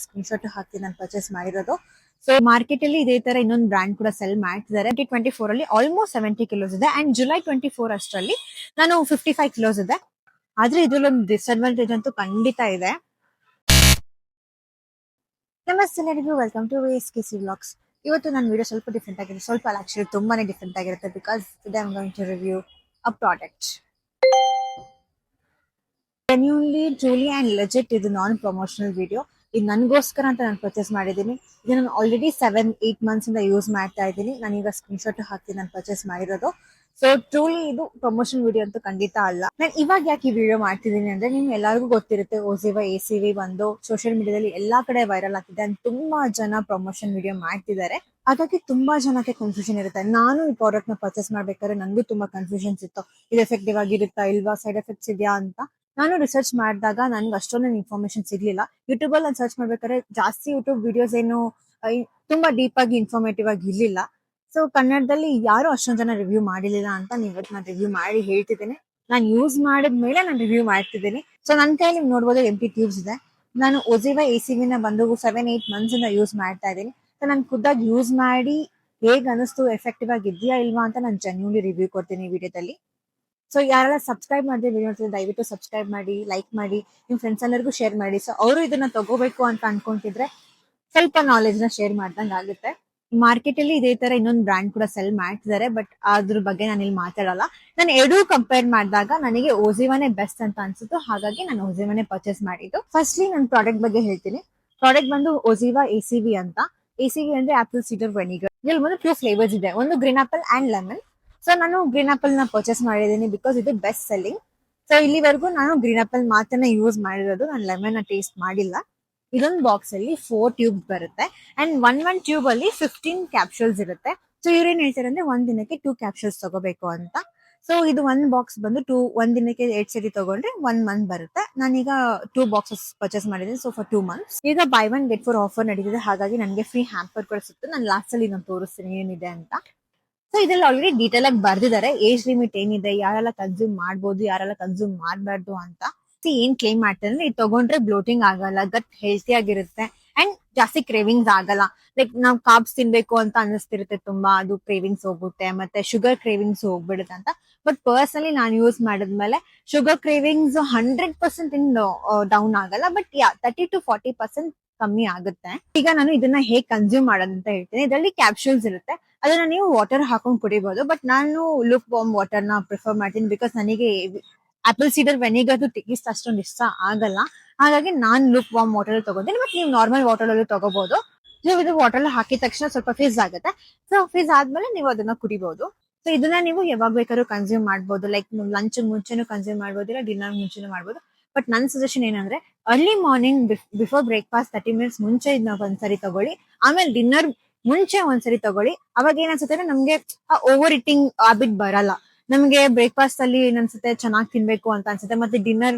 Screenshot ಹಾಕಿ ನಾನು purchase ಮಾಡಿರೋದು. So market ಅಲ್ಲಿ ಇದೇ ತರ ಇನ್ನೊಂದು ಬ್ರಾಂಡ್ ಕೂಡ ಸೆಲ್ ಮಾಡ್ತಿದ್ದಾರೆ. 2024 ಅಲ್ಲಿ ಆಲ್ಮೋಸ್ಟ್ 70 ಕಿಲೋಸ್ ಇದೆ ಅಂಡ್ ಜುಲೈ 24 ಅಷ್ಟರಲ್ಲಿ ನಾನು 55 ಕಿಲೋಸ್ ಇದೆ. ಆದ್ರೆ ಇದ್ರಲ್ಲೊಂದು ಡಿಸ್ಅಡ್ವಾಂಟೇಜ್ ಅಂತೂ ಖಂಡಿತ ಇದೆ. ನಮಸ್ತೆ ಎಲ್ಲರಿಗೂ, ವೆಲ್ಕಮ್ ಟು ವೇಸ್ಕೆಸಿ ವ್ಲಾಗ್ಸ್. ಇವತ್ತು ನನ್ನ ವಿಡಿಯೋ ಸ್ವಲ್ಪ ಡಿಫ್ರೆಂಟ್ ಆಗಿದೆ. ಸ್ವಲ್ಪ ಅಲ್ಲ, ಆಕ್ಚುಲಿ ತುಂಬಾನೇ ಡಿಫ್ರೆಂಟ್ ಆಗಿರುತ್ತೆ. Because today I am going to review a product. Genuinely, truly and legit ಇದು ನಾನ್ ಪ್ರಮೋಷನಲ್ ವಿಡಿಯೋ. ಇದು ನನಗೋಸ್ಕರ ಅಂತ ನಾನು ಪರ್ಚೇಸ್ ಮಾಡಿದ್ದೀನಿ. ಇದು ನಾನು ಆಲ್ರೆಡಿ 7-8 ಮಂತ್ಸ್ ಇಂದ ಯೂಸ್ ಮಾಡ್ತಾ ಇದ್ದೀನಿ. ನಾನೀಗ ಸ್ಕ್ರೀನ್ಶಾಟ್ ಹಾಕಿ ನಾನು ಪರ್ಚೇಸ್ ಮಾಡಿರೋದು. ಸೊ ಟ್ರೂಲಿ ಇದು ಪ್ರಮೋಷನ್ ವಿಡಿಯೋ ಅಂತೂ ಖಂಡಿತ ಅಲ್ಲ. ನಾನು ಇವಾಗ ಯಾಕೆ ಈ ವಿಡಿಯೋ ಮಾಡ್ತಿದ್ದೀನಿ ಅಂದ್ರೆ, ನಿಮ್ಗೆ ಎಲ್ಲರಿಗೂ ಗೊತ್ತಿರುತ್ತೆ ಓಜಿವಾ ACV ಬಂದು ಸೋಷಿಯಲ್ ಮೀಡಿಯಾದಲ್ಲಿ ಎಲ್ಲಾ ಕಡೆ ವೈರಲ್ ಆಗ್ತಿದೆ ಅಂಡ್ ತುಂಬಾ ಜನ ಪ್ರಮೋಷನ್ ವಿಡಿಯೋ ಮಾಡ್ತಿದ್ದಾರೆ. ಹಾಗಾಗಿ ತುಂಬಾ ಜನಕ್ಕೆ ಕನ್ಫ್ಯೂಷನ್ ಇರುತ್ತೆ. ನಾನು ಈ ಪ್ರಾಡಕ್ಟ್ ನ ಪರ್ಚೇಸ್ ಮಾಡ್ಬೇಕಾದ್ರೆ ನನಗೂ ತುಂಬಾ ಕನ್ಫ್ಯೂಷನ್ಸ್ ಇತ್ತು. ಇದು ಎಫೆಕ್ಟಿವ್ ಆಗಿರುತ್ತಾ ಇಲ್ವಾ, ಸೈಡ್ ಎಫೆಕ್ಟ್ಸ್ ಇದೆಯಾ ಅಂತ. ನಾನು ರಿಸರ್ಚ್ ಮಾಡಿದಾಗ ನನ್ಗೆ ಅಷ್ಟೊಂದು ಇನ್ಫಾರ್ಮೇಶನ್ ಸಿಗ್ಲಿಲ್ಲ. ಯೂಟ್ಯೂಬ್ ಅಲ್ಲಿ ನಾನು ಸರ್ಚ್ ಮಾಡ್ಬೇಕಾದ್ರೆ ಜಾಸ್ತಿ ಯೂಟ್ಯೂಬ್ ವಿಡಿಯೋಸ್ ಏನು ತುಂಬಾ ಡೀಪ್ ಆಗಿ ಇನ್ಫಾರ್ಮೇಟಿವ್ ಆಗಿ ಇರ್ಲಿಲ್ಲ. ಸೊ ಕನ್ನಡದಲ್ಲಿ ಯಾರು ಅಷ್ಟೊಂದು ಜನ ರಿವ್ಯೂ ಮಾಡಿರ್ಲಿಲ್ಲ ಅಂತ ಇವತ್ತು ನಾನು ರಿವ್ಯೂ ಮಾಡಿ ಹೇಳ್ತಿದ್ದೇನೆ. ನಾನು ಯೂಸ್ ಮಾಡಿದ್ಮೇಲೆ ನಾನು ರಿವ್ಯೂ ಮಾಡ್ತಿದ್ದೀನಿ. ಸೊ ನನ್ನ ಕೈಯಲ್ಲಿ ನೀವು ನೋಡ್ಬೋದು ಎಂಟಿ ಟ್ಯೂಬ್ಸ್ ಇದೆ. ನಾನು ಓಜಿವಾ ACV ನ ಬಂದು 7-8 ಮಂತ್ಸ್ ಇಂದ ಯೂಸ್ ಮಾಡ್ತಾ ಇದ್ದೀನಿ. ಸೊ ನಾನು ಖುದ್ದಾಗಿ ಯೂಸ್ ಮಾಡಿ ಹೇಗ್ ಅನಿಸ್ತು, ಎಫೆಕ್ಟಿವ್ ಆಗಿ ಇದೆಯಾ ಇಲ್ವಾ ಅಂತ ನಾನು ಜೆನ್ಯೂನ್ಲಿ ರಿವ್ಯೂ ಕೊಡ್ತೀನಿ ವಿಡಿಯೋದಲ್ಲಿ. ಸೊ ಯಾರೆಲ್ಲ ಸಬ್ಸ್ಕ್ರೈಬ್ ಮಾಡಿದ್ರೆ ವಿಡಿಯೋ ದಯವಿಟ್ಟು ಸಬ್ಸ್ಕ್ರೈಬ್ ಮಾಡಿ, ಲೈಕ್ ಮಾಡಿ, ನಿಮ್ ಫ್ರೆಂಡ್ಸ್ ಎಲ್ಲರಿಗೂ ಶೇರ್ ಮಾಡಿ. ಸೊ ಅವರು ಇದನ್ನ ತಗೋಬೇಕು ಅಂತ ಅನ್ಕೊಂತಿದ್ರೆ ಸ್ವಲ್ಪ ನಾಲೆಜ್ ನ ಶೇರ್ ಮಾಡ್ದಂಗ್ ಆಗುತ್ತೆ. ಮಾರ್ಕೆಟ್ ಅಲ್ಲಿ ಇದೇ ತರ ಇನ್ನೊಂದು ಬ್ರಾಂಡ್ ಕೂಡ ಸೆಲ್ ಮಾಡ್ತಿದ್ದಾರೆ, ಬಟ್ ಅದ್ರ ಬಗ್ಗೆ ನಾನು ಇಲ್ಲಿ ಮಾತಾಡಲ್ಲ. ನಾನು ಎರಡೂ ಕಂಪೇರ್ ಮಾಡಿದಾಗ ನನಗೆ ಓಜಿವಾನೇ ಬೆಸ್ಟ್ ಅಂತ ಅನ್ಸುತ್ತು. ಹಾಗಾಗಿ ನಾನು ಓಜಿವಾನೇ ಪರ್ಚೇಸ್ ಮಾಡಿದ್ದು. ಫಸ್ಟ್ಲಿ ನಾನು ಪ್ರಾಡಕ್ಟ್ ಬಗ್ಗೆ ಹೇಳ್ತೀನಿ. ಪ್ರಾಡಕ್ಟ್ ಬಂದು ಓಜಿವಾ ACV ಅಂತ. ACV ಅಂದ್ರೆ ಆಪಲ್ ಸೀಡರ್ ವೆನಿಗರ್. ಇದ್ರಲ್ಲಿ ಬಂದು 2 ಫ್ಲೇವರ್ಸ್ ಇದೆ, ಒಂದು green apple and lemon. So ನಾನು ಗ್ರೀನ್ ಆಪಲ್ ನ ಪರ್ಚೇಸ್ ಮಾಡಿದ್ದೀನಿ ಬಿಕಾಸ್ ಇದು ಬೆಸ್ಟ್ ಸೆಲ್ಲಿಂಗ್. ಸೊ ಇಲ್ಲಿವರೆಗೂ ನಾನು ಗ್ರೀನ್ ಆಪಲ್ ಮಾತ್ರನೇ ಯೂಸ್ ಮಾಡಿರೋದು, ನಾನು ಲೆಮನ್ ನ ಟೇಸ್ಟ್ ಮಾಡಿಲ್ಲ. ಇದೊಂದು ಬಾಕ್ಸ್ ಅಲ್ಲಿ 4 ಟ್ಯೂಬ್ ಬರುತ್ತೆ ಅಂಡ್ ಒನ್ ಟ್ಯೂಬ್ ಅಲ್ಲಿ 15 ಕ್ಯಾಪ್ಸೂಲ್ಸ್ ಇರುತ್ತೆ. ಸೊ ಇವ್ರೇನ್ ಹೇಳ್ತಾರೆ ಅಂದ್ರೆ ಒಂದ್ ದಿನಕ್ಕೆ 2 ಕ್ಯಾಪ್ಸೂಲ್ಸ್ ತಗೋಬೇಕು ಅಂತ. ಸೊ ಇದು ಒಂದ್ ಬಾಕ್ಸ್ ಬಂದು ಒಂದ್ ದಿನಕ್ಕೆ 8 ಸರಿ ತಗೊಂಡ್ರೆ 1 ಮಂತ್ ಬರುತ್ತೆ. ನಾನೀಗ 2 ಬಾಕ್ಸಸ್ ಪರ್ಚೇಸ್ ಮಾಡಿದ್ದೀನಿ. ಸೊ ಫಾರ್ 2 ಮಂತ್ಸ್ ಈಗ ಬೈ 1 get 4 ಆಫರ್ ನಡೀತಿದೆ. ಹಾಗಾಗಿ ನನಗೆ ಫ್ರೀ ಹ್ಯಾಂಪರ್ ಕೂಡ ಸಿಕ್ತು. ನಾನು ಲಾಸ್ಟ್ ಅಲ್ಲಿ ನಾನು ತೋರಿಸ್ತೀನಿ ಏನಿದೆ ಅಂತ. ಸೊ ಇದ್ರಲ್ಲಿ ಆಲ್ರೆಡಿ ಡೀಟೇಲ್ ಆಗಿ ಬರ್ದಿದ್ದಾರೆ ಏಜ್ ಲಿಮಿಟ್ ಏನಿದೆ, ಯಾರೆಲ್ಲ ಕನ್ಸ್ಯೂಮ್ ಮಾಡ್ಬೋದು, ಯಾರೆಲ್ಲ ಕನ್ಸ್ಯೂಮ್ ಮಾಡಬಾರ್ದು ಅಂತ. ಏನ್ ಕ್ಲೇಮ್ ಮಾಡ್ತಾರೆ ಅಂದ್ರೆ, ಇದು ತಗೊಂಡ್ರೆ ಬ್ಲೋಟಿಂಗ್ ಆಗಲ್ಲ, ಗಟ್ ಹೆಲ್ತಿ ಆಗಿರುತ್ತೆ ಅಂಡ್ ಜಾಸ್ತಿ ಕ್ರೇವಿಂಗ್ಸ್ ಆಗಲ್ಲ. ಲೈಕ್ ನಾವ್ ಕಾರ್ಬ್ಸ್ ತಿನ್ಬೇಕು ಅಂತ ಅನಿಸ್ತಿರುತ್ತೆ ತುಂಬಾ, ಅದು ಕ್ರೇವಿಂಗ್ಸ್ ಹೋಗುತ್ತೆ. ಮತ್ತೆ ಶುಗರ್ ಕ್ರೇವಿಂಗ್ಸ್ ಹೋಗ್ಬಿಡುತ್ತೆ ಅಂತ. ಬಟ್ ಪರ್ಸನಲಿ ನಾನು ಯೂಸ್ ಮಾಡಿದ್ಮೇಲೆ ಶುಗರ್ ಕ್ರೇವಿಂಗ್ಸ್ 100% ಡೌನ್ ಆಗಲ್ಲ, ಬಟ್ 30-40% ಕಮ್ಮಿ ಆಗುತ್ತೆ. ಈಗ ನಾನು ಇದನ್ನ ಹೇಗ್ ಕನ್ಸ್ಯೂಮ್ ಮಾಡೋದಂತ ಹೇಳ್ತೀನಿ. ಇದರಲ್ಲಿ ಕ್ಯಾಪ್ಸೂಲ್ಸ್ ಇರುತ್ತೆ, ಅದನ್ನ ನೀವು ವಾಟರ್ ಹಾಕೊಂಡ್ ಕುಡಿಬಹುದು. ಬಟ್ ನಾನು ಲುಕ್ ವಾರ್ಮ್ ವಾಟರ್ ನ ಪ್ರಿಫರ್ ಮಾಡ್ತೀನಿ ಬಿಕಾಸ್ ನನಗೆ ಆಪಲ್ ಸೀಡರ್ ವೆನಿಗರ್ ಟೇಸ್ಟ್ ಅಷ್ಟೊಂದು ಇಷ್ಟ ಆಗಲ್ಲ. ಹಾಗಾಗಿ ನಾನ್ ಲುಕ್ ವಾರ್ಮ್ ವಾಟರ್ ತಗೋತೀನಿ. ಬಟ್ ನೀವು ನಾರ್ಮಲ್ ವಾಟರ್ ಅಲ್ಲಿ ತಗೋಬಹುದು. ನೀವು ಇದು ವಾಟರ್ ಹಾಕಿದ ತಕ್ಷಣ ಸ್ವಲ್ಪ ಫೀಸ್ ಆಗುತ್ತೆ. ಸೊ ಫೀಸ್ ಆದ್ಮೇಲೆ ನೀವು ಅದನ್ನ ಕುಡಿಬಹುದು. ಸೊ ಇದನ್ನ ನೀವು ಯಾವಾಗ ಬೇಕಾದ್ರೂ ಕನ್ಸ್ಯೂಮ್ ಮಾಡ್ಬೋದು. ಲೈಕ್ ಲಂಚ್ ಮುಂಚೆನೂ ಕನ್ಸ್ಯೂಮ್ ಮಾಡ್ಬೋದು, ಇಲ್ಲ ಡಿನ್ನರ್ ಮುಂಚೆನೂ ಮಾಡ್ಬೋದು. ಬಟ್ ನನ್ನ ಸಜೆಷನ್ ಏನಂದ್ರೆ, early morning before breakfast 30 minutes ಮುಂಚೆ ಇದನ್ನ ಒಂದ್ಸರಿ ತಗೊಳ್ಳಿ. ಆಮೇಲೆ ಡಿನ್ನರ್ ಮುಂಚೆ ಒಂದ್ಸರಿ ತಗೊಳ್ಳಿ. ಅವಾಗ ಏನ್ಸುತ್ತೆ ಅಂದ್ರೆ ನಮ್ಗೆ ಓವರ್ ಇಟ್ಟಿಂಗ್ ಹ್ಯಾಬಿಟ್ ಬರಲ್ಲ. ನಮ್ಗೆ ಬ್ರೇಕ್ಫಾಸ್ಟ್ ಅಲ್ಲಿ ಏನನ್ಸುತ್ತೆ, ಚೆನ್ನಾಗಿ ತಿನ್ಬೇಕು ಅಂತ ಅನ್ಸುತ್ತೆ. ಮತ್ತೆ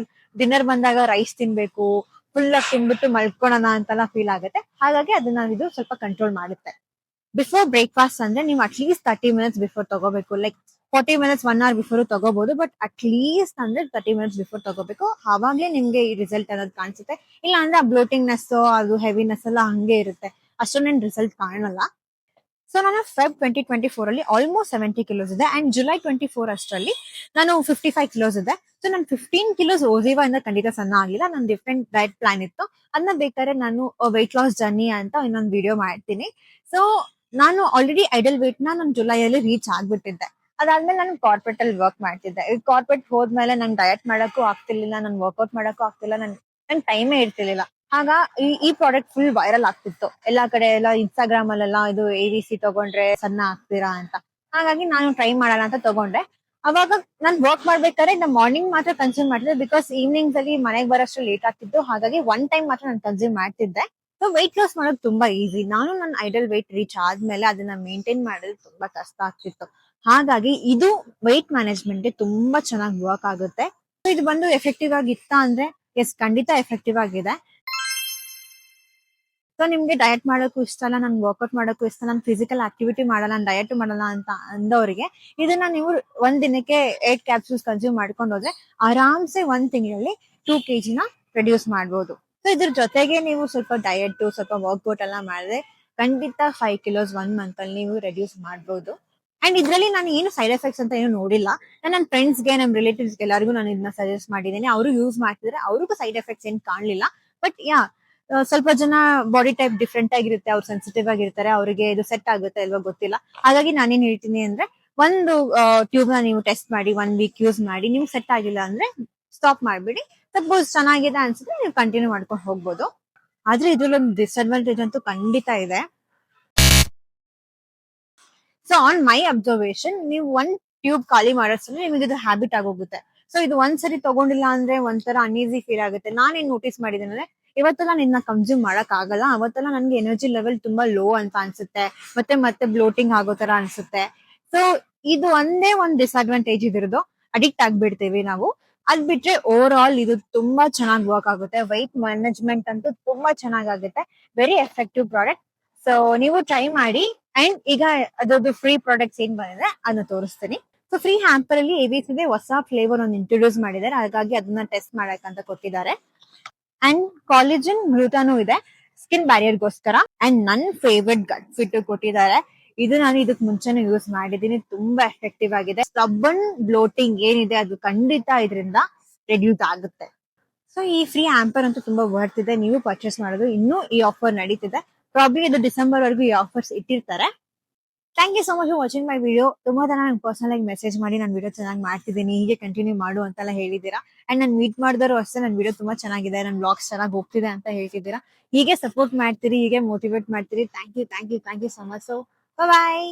ಡಿನ್ನರ್ ಬಂದಾಗ ರೈಸ್ ತಿನ್ಬೇಕು, ಫುಲ್ ಆಗಿ ತಿನ್ಬಿಟ್ಟು ಮಲ್ಕೊಳ್ಳೋಣ ಅಂತೆಲ್ಲ ಫೀಲ್ ಆಗುತ್ತೆ. ಹಾಗಾಗಿ ಅದನ್ನ ಇದು ಸ್ವಲ್ಪ ಕಂಟ್ರೋಲ್ ಮಾಡುತ್ತೆ. ಬಿಫೋರ್ ಬ್ರೇಕ್ಫಾಸ್ಟ್ ಅಂದ್ರೆ ನೀವು ಅಟ್ಲೀಸ್ಟ್ 30 ಮಿನಿಟ್ಸ್ ಬಿಫೋರ್ ತಗೋಬೇಕು. ಲೈಕ್ 40 ಮಿನಿಟ್ಸ್ 1 hour ಬಿಫೋರ್ ತಗೋಬಹುದು. ಬಟ್ ಅಟ್ಲೀಸ್ಟ್ ಅಂದ್ರೆ 30 ಮಿನಿಟ್ಸ್ ಬಿಫೋರ್ ತಗೋಬೇಕು. ಅವಾಗ್ಲೇ ನಿಮ್ಗೆ ಈ ರಿಸಲ್ಟ್ ಅನ್ನೋದು ಕಾಣಿಸುತ್ತೆ. ಇಲ್ಲ ಅಂದ್ರೆ ಆ ಬ್ಲೋಟಿಂಗ್ನೆಸ್, ಅದು ಹೆವಿನೆಸ್ ಎಲ್ಲ ಹಂಗೆ ಇರುತ್ತೆ, ಅಷ್ಟೊಂದೇನು ರಿಸಲ್ಟ್ ಕಾಣಲ್ಲ. ಸೊ ನಾನು ಫೆಬ್ 2024 ಅಲ್ಲಿ ಆಲ್ಮೋಸ್ಟ್ 70 ಕಿಲೋಸ್ ಇದೆ ಅಂಡ್ ಜುಲೈ 24 ಅಷ್ಟರಲ್ಲಿ ನಾನು 55 ಕಿಲೋಸ್ ಇದೆ. ಸೊ ನಾನು 15 ಕಿಲೋಸ್ ಓಜಿವಾ ಇಂದ ಖಂಡಿತ ಸಣ್ಣ ಆಗಿಲ್ಲ. ನನ್ನ ಡಿಫ್ರೆಂಟ್ ಡಯಟ್ ಪ್ಲಾನ್ ಇತ್ತು. ಅದನ್ನ ಬೇಕಾದ್ರೆ ನಾನು ವೆಯ್ಟ್ ಲಾಸ್ ಜರ್ನಿ ಅಂತ ಇನ್ನೊಂದು ವಿಡಿಯೋ ಮಾಡ್ತೀನಿ. ಸೊ ನಾನು ಆಲ್ರೆಡಿ ಐಡಲ್ ವೇಟ್ ನ ನಾನು ಜುಲೈ ಅಲ್ಲಿ ರೀಚ್ ಆಗ್ಬಿಟ್ಟಿದ್ದೆ. ಅದಾದ್ಮೇಲೆ ನಾನು ಕಾರ್ಪೊರೇಟ್ ಅಲ್ಲಿ ವರ್ಕ್ ಮಾಡ್ತಿದ್ದೆ. ಈ ಕಾರ್ಪೊರೇಟ್ ಹೋದ್ಮೇಲೆ ನನ್ ಡಯಟ್ ಮಾಡಕ್ಕೂ ಆಗ್ತಿರ್ಲಿಲ್ಲ, ನನ್ ವರ್ಕೌಟ್ ಮಾಡಕ್ಕೂ ಆಗ್ತಿಲ್ಲ, ನನ್ ಟೈಮೇ ಇರ್ತಿರ್ಲಿಲ್ಲ. ಆಗ ಈ ಪ್ರಾಡಕ್ಟ್ ಫುಲ್ ವೈರಲ್ ಆಗ್ತಿತ್ತು ಎಲ್ಲಾ ಕಡೆ, ಎಲ್ಲ ಇನ್ಸ್ಟಾಗ್ರಾಮ್ ಅಲ್ಲೆಲ್ಲ ಇದು ADC ತಗೊಂಡ್ರೆ ಸಣ್ಣ ಆಗ್ತೀರಾ ಅಂತ. ಹಾಗಾಗಿ ನಾನು ಟ್ರೈ ಮಾಡೋಣ ಅಂತ ತಗೊಂಡೆ. ಅವಾಗ ನಾನ್ ವರ್ಕ್ ಮಾಡ್ಬೇಕಾದ್ರೆ ನಾ ಮಾರ್ನಿಂಗ್ ಮಾತ್ರ ಕನ್ಸ್ಯೂಮ್ ಮಾಡ್ತಿದ್ದೆ ಬಿಕಾಸ್ ಈವ್ನಿಂಗ್ಸ್ ಅಲ್ಲಿ ಮನೆಗೆ ಬರೋಷ್ಟು ಲೇಟ್ ಆಗ್ತಿತ್ತು. ಹಾಗಾಗಿ ಒನ್ ಟೈಮ್ ಮಾತ್ರ ನಾನು ಕನ್ಸ್ಯೂಮ್ ಮಾಡ್ತಿದ್ದೆ. ಸೊ ವೆಯ್ಟ್ ಲಾಸ್ ಮಾಡೋದು ತುಂಬಾ ಈಸಿ. ನಾನು ನನ್ನ ಐಡಲ್ ವೆಯ್ಟ್ ರೀಚ್ ಆದ್ಮೇಲೆ ಅದನ್ನ ಮೇಂಟೈನ್ ಮಾಡೋದು ತುಂಬಾ ಕಷ್ಟ ಆಗ್ತಿತ್ತು. ಹಾಗಾಗಿ ಇದು ವೆಯ್ಟ್ ಮ್ಯಾನೇಜ್ಮೆಂಟ್ ಗೆ ತುಂಬಾ ಚೆನ್ನಾಗಿ ವರ್ಕ್ ಆಗುತ್ತೆ. ಇದು ಬಂದು ಎಫೆಕ್ಟಿವ್ ಆಗಿತ್ತ ಅಂದ್ರೆ ಎಸ್, ಖಂಡಿತ ಎಫೆಕ್ಟಿವ್ ಆಗಿದೆ. ಸೊ ನಿಮ್ಗೆ ಡಯಟ್ ಮಾಡೋಕ್ಕೂ ಇಷ್ಟ ಇಲ್ಲ, ನನ್ ವರ್ಕೌಟ್ ಮಾಡೋಕ್ಕೂ ಇಷ್ಟ, ನಾನು ಫಿಸಿಕಲ್ ಆಕ್ಟಿವಿಟಿ ಮಾಡಲ್ಲ, ನಾನು ಡಯಟ್ ಮಾಡಲ್ಲ ಅಂತ ಅಂದವರಿಗೆ ಇದನ್ನ ನೀವು ಒಂದ್ ದಿನಕ್ಕೆ 8 ಕ್ಯಾಪ್ಸೂಲ್ಸ್ ಕನ್ಸ್ಯೂಮ್ ಮಾಡ್ಕೊಂಡು ಹೋದ್ರೆ ಆರಾಮ್ಸೆ 1 ತಿಂಗಳಲ್ಲಿ 2 kg ನ ರೆಡ್ಯೂಸ್ ಮಾಡ್ಬೋದು. ಸೊ ಸೊ ಇದ್ರ ಜೊತೆಗೆ ನೀವು ಸ್ವಲ್ಪ ಡಯಟ್ ಸ್ವಲ್ಪ ವರ್ಕೌಟ್ ಎಲ್ಲ ಮಾಡಿದ್ರೆ ಖಂಡಿತ 5 kilos 1 month ಅಲ್ಲಿ ನೀವು ರೆಡ್ಯೂಸ್ ಮಾಡಬಹುದು. ಅಂಡ್ ಇದ್ರಲ್ಲಿ ನಾನು ಏನು ಸೈಡ್ ಎಫೆಕ್ಟ್ಸ್ ಅಂತ ಏನು ನೋಡಿಲ್ಲ. ನನ್ನ ಫ್ರೆಂಡ್ಸ್ಗೆ ನಮ್ಮ ರಿಲೇಟಿವ್ಸ್ಗೆ ಎಲ್ಲರಿಗೂ ನಾನು ಇದನ್ನ ಸಜೆಸ್ಟ್ ಮಾಡಿದ್ದೀನಿ. ಅವರು ಯೂಸ್ ಮಾಡ್ತಿದ್ರೆ ಅವ್ರಿಗೂ ಸೈಡ್ ಎಫೆಕ್ಟ್ಸ್ ಏನ್ ಕಾಣಲಿಲ್ಲ. ಬಟ್ ಸ್ವಲ್ಪ ಜನ ಬಾಡಿ ಟೈಪ್ ಡಿಫ್ರೆಂಟ್ ಆಗಿರುತ್ತೆ, ಅವ್ರು ಸೆನ್ಸಿಟಿವ್ ಆಗಿರ್ತಾರೆ, ಅವರಿಗೆ ಇದು ಸೆಟ್ ಆಗುತ್ತೆ ಅಲ್ವಾ ಗೊತ್ತಿಲ್ಲ. ಹಾಗಾಗಿ ನಾನೇನ್ ಹೇಳ್ತೀನಿ ಅಂದ್ರೆ ಒಂದು ಟ್ಯೂಬ್ ನ ನೀವು ಟೆಸ್ಟ್ ಮಾಡಿ 1 week ಯೂಸ್ ಮಾಡಿ, ನಿಮ್ಗೆ ಸೆಟ್ ಆಗಿಲ್ಲ ಅಂದ್ರೆ ಸ್ಟಾಪ್ ಮಾಡ್ಬಿಡಿ. ಸಪೋಸ್ ಚೆನ್ನಾಗಿದೆ ಅನ್ಸುತ್ತೆ ನೀವು ಕಂಟಿನ್ಯೂ ಮಾಡ್ಕೊಂಡು ಹೋಗ್ಬೋದು. ಆದ್ರೆ ಇದ್ರಲ್ಲಿ ಒಂದು ಡಿಸ್ಅಡ್ವಾಂಟೇಜ್ ಅಂತೂ ಖಂಡಿತ ಇದೆ. ಸೊ ಆನ್ ಮೈ ಅಬ್ಸರ್ವೇಷನ್, ನೀವು ಒಂದ್ ಟ್ಯೂಬ್ ಖಾಲಿ ಮಾಡೋದ್ರಲ್ಲಿ ನಿಮಗೆ ಇದು ಹ್ಯಾಬಿಟ್ ಆಗೋಗುತ್ತೆ. ಸೊ ಇದು ಒಂದ್ಸರಿ ತಗೊಂಡಿಲ್ಲ ಅಂದ್ರೆ ಒಂಥರ ಅನ್ಈಸಿ ಫೀಲ್ ಆಗುತ್ತೆ. ನಾನೇನ್ ನೋಟಿಸ್ ಮಾಡಿದ್ದೇನೆ ಅಂದ್ರೆ ಇವತ್ತೆಲ್ಲ ನಿನ್ನ ಕನ್ಸ್ಯೂಮ್ ಮಾಡಕ್ ಆಗಲ್ಲ, ಅವತ್ತೆಲ್ಲ ನನ್ಗೆ ಎನರ್ಜಿ ಲೆವೆಲ್ ತುಂಬಾ ಲೋ ಅಂತ ಅನ್ಸುತ್ತೆ, ಮತ್ತೆ ಮತ್ತೆ ಬ್ಲೋಟಿಂಗ್ ಆಗೋ ತರ ಅನ್ಸುತ್ತೆ. ಸೊ ಇದು ಒಂದೇ ಒಂದ್ ಡಿಸ್ಅಡ್ವಾಂಟೇಜ್ ಇದಿರೋದು, ಅಡಿಕ್ಟ್ ಆಗ್ಬಿಡ್ತೀವಿ ನಾವು. ಅದ್ ಬಿಟ್ರೆ ಓವರ್ ಆಲ್ ಇದು ತುಂಬಾ ಚೆನ್ನಾಗಿ ವರ್ಕ್ ಆಗುತ್ತೆ. ವೈಟ್ ಮ್ಯಾನೇಜ್ಮೆಂಟ್ ಅಂತೂ ತುಂಬಾ ಚೆನ್ನಾಗಾಗುತ್ತೆ. Very effective product. ಸೊ ನೀವು ಟ್ರೈ ಮಾಡಿ. ಅಂಡ್ ಈಗ ಅದ್ರದ್ದು ಫ್ರೀ ಪ್ರಾಡಕ್ಟ್ಸ್ ಏನ್ ಬಂದಿದೆ ಅದನ್ನ ತೋರಿಸ್ತೀನಿ. ಸೊ ಫ್ರೀ ಹ್ಯಾಂಪರ್ ಅಲ್ಲಿ ಎಬಿಸಿದೆ ಹೊಸ ಫ್ಲೇವರ್ ಒಂದು ಇಂಟ್ರೊಡ್ಯೂಸ್ ಮಾಡಿದ್ದಾರೆ, ಹಾಗಾಗಿ ಅದನ್ನ ಟೆಸ್ಟ್ ಮಾಡಕ್ ಅಂತ ಕೊಟ್ಟಿದ್ದಾರೆ. ಅಂಡ್ ಕಾಲೇಜನ್ ಗ್ಲೂಟಾನು ಇದೆ ಸ್ಕಿನ್ ಬ್ಯಾರಿಯರ್ಗೋಸ್ಕರ. ಅಂಡ್ ನನ್ ಫೇವ್ರೆಟ್ ಗಟ್ ಫಿಟ್ ಕೊಟ್ಟಿದ್ದಾರೆ. ಇದು ನಾನು ಇದಕ್ ಮುಂಚೆನೆ ಯೂಸ್ ಮಾಡಿದೀನಿ, ತುಂಬಾ ಎಫೆಕ್ಟಿವ್ ಆಗಿದೆ. ಸ್ಟಬ್ಬನ್ ಬ್ಲೋಟಿಂಗ್ ಏನಿದೆ ಅದು ಖಂಡಿತ ಇದರಿಂದ ರೆಡ್ಯೂಸ್ ಆಗುತ್ತೆ. ಸೊ ಈ ಫ್ರೀ ಆಂಪರ್ ಅಂತೂ ತುಂಬಾ ವರ್ತ್ ಇದೆ, ನೀವು ಪರ್ಚೇಸ್ ಮಾಡೋದು. ಇನ್ನೂ ಈ ಆಫರ್ ನಡೀತಿದೆ, ಪ್ರಾಬ್ಲಿ ಇದು ಡಿಸೆಂಬರ್ ವರೆಗೂ ಈ ಆಫರ್ಸ್ ಇಟ್ಟಿರ್ತಾರೆ. Thank you so much for watching my video. ತುಂಬಾ ಜನ ನಂಗೆ ಪರ್ಸನಲ್ ಆಗಿ ಮೆಸೇಜ್ ಮಾಡಿ ನಾನು ವಿಡಿಯೋ ಚೆನ್ನಾಗಿ ಮಾಡ್ತಿದ್ದೀನಿ, ಹೀಗೆ ಕಂಟಿನ್ಯೂ ಮಾಡು ಅಂತೆಲ್ಲ ಹೇಳಿದ್ದೀರಾ. ಅಂಡ್ ನಾನು ಮೀಟ್ ಮಾಡಿದವರು ಅಷ್ಟೇ ನನ್ನ ವಿಡಿಯೋ ತುಂಬಾ ಚೆನ್ನಾಗಿದೆ, ನನ್ನ ಬ್ಲಾಗ್ಸ್ ಚೆನ್ನಾಗಿ ಹೋಗ್ತಿದೆ ಅಂತ ಹೇಳ್ತಿದ್ದೀರಾ. ಹೀಗೆ ಸಪೋರ್ಟ್ ಮಾಡ್ತೀರಿ, ಹೀಗೆ ಮೋಟಿವೇಟ್ ಮಾಡ್ತೀರಿ. Thank you so much. So bye.